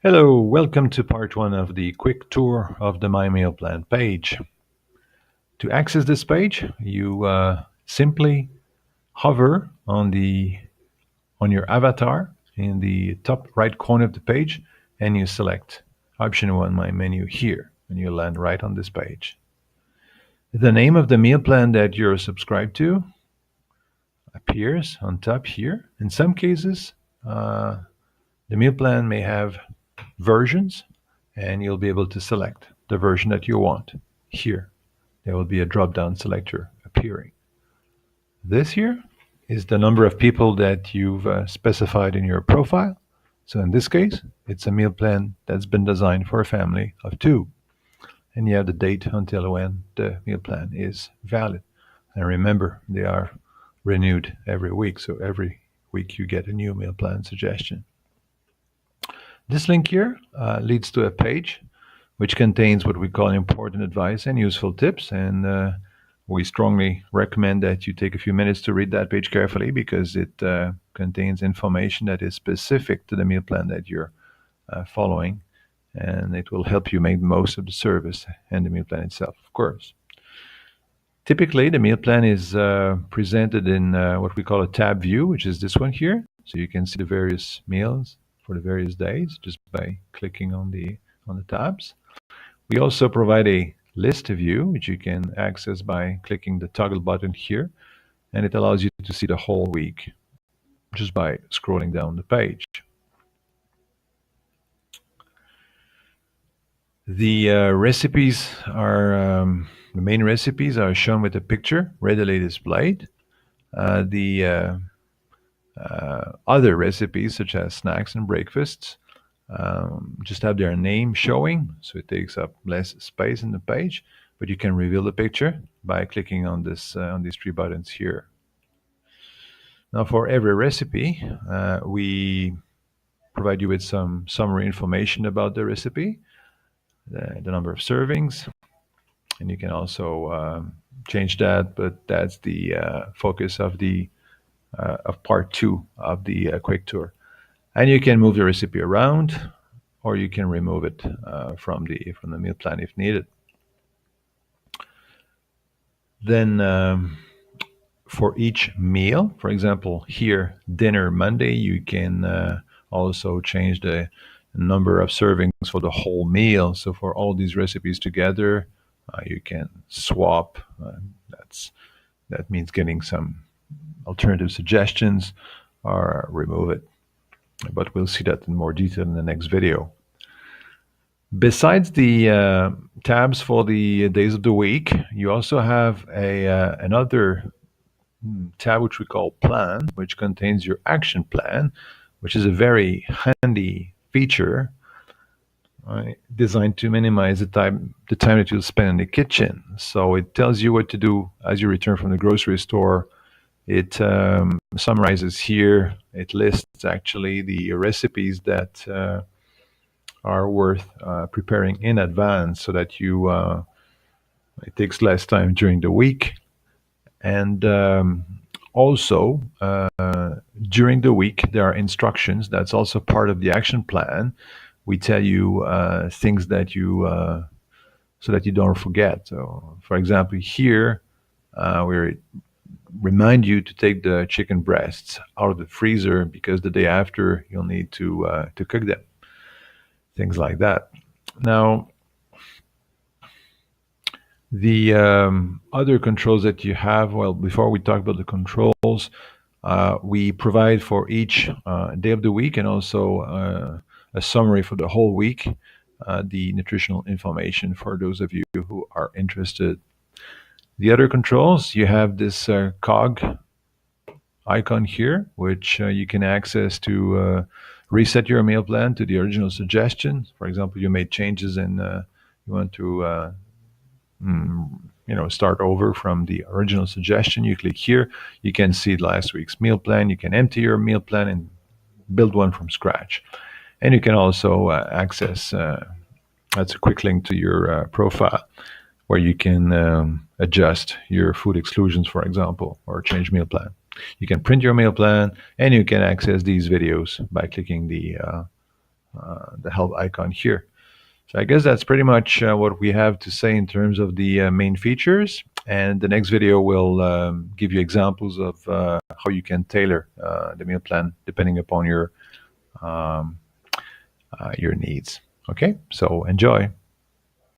Hello, welcome to part one of the quick tour of the My Meal Plan page. To access this page, you simply hover on your avatar in the top right corner of the page, and you select option one, My Menu here, and you land right on this page. The name of the meal plan that you're subscribed to appears on top here. In some cases, the meal plan may have versions, and you'll be able to select the version that you want. Here, there will be a drop-down selector appearing. This here is the number of people that you've specified in your profile. So in this case, it's a meal plan that's been designed for a family of two. And you have the date until when the meal plan is valid. And remember, they are renewed every week. So every week you get a new meal plan suggestion. This link here leads to a page which contains what we call important advice and useful tips. And we strongly recommend that you take a few minutes to read that page carefully because it contains information that is specific to the meal plan that you're following. And it will help you make the most of the service and the meal plan itself, of course. Typically, the meal plan is presented in what we call a tab view, which is this one here. So you can see the various meals for the various days just by clicking on the tabs. We also provide a list view, which you can access by clicking the toggle button here, and it allows you to see the whole week just by scrolling down the page. The recipes are the main recipes are shown with a picture readily displayed. The other recipes, such as snacks and breakfasts, just have their name showing, so it takes up less space in the page. But you can reveal the picture by clicking on these three buttons here. Now, for every recipe, we provide you with some summary information about the recipe, the number of servings, and you can also change that. But that's the focus of part two of the quick tour. And you can move the recipe around, or you can remove it from the meal plan if needed. Then for each meal, for example, here, dinner Monday, you can also change the number of servings for the whole meal. So for all these recipes together, you can swap. That means getting some alternative suggestions or remove it. But we'll see that in more detail in the next video. Besides the tabs for the days of the week, you also have another tab which we call Plan, which contains your action plan, which is a very handy feature designed to minimize the time that you'll spend in the kitchen. So it tells you what to do as you return from the grocery store. It summarizes here. It lists actually the recipes that are worth preparing in advance, so that it takes less time during the week. And also during the week, there are instructions. That's also part of the action plan. We tell you things that so that you don't forget. So, for example, here we remind you to take the chicken breasts out of the freezer because the day after you'll need to cook them. Things like that. Now, the other controls that you have, well, before we talk about the controls, we provide for each day of the week, and also a summary for the whole week, the nutritional information for those of you who are interested. The other controls, you have this cog icon here, which you can access to reset your meal plan to the original suggestion. For example, you made changes and you want to start over from the original suggestion. You click here. You can see last week's meal plan. You can empty your meal plan and build one from scratch. And you can also access, that's a quick link to your profile, where you can adjust your food exclusions, for example, or change meal plan. You can print your meal plan, and you can access these videos by clicking the the help icon here. So I guess that's pretty much what we have to say in terms of the main features. And the next video will give you examples of how you can tailor the meal plan depending upon your needs. Okay, so enjoy.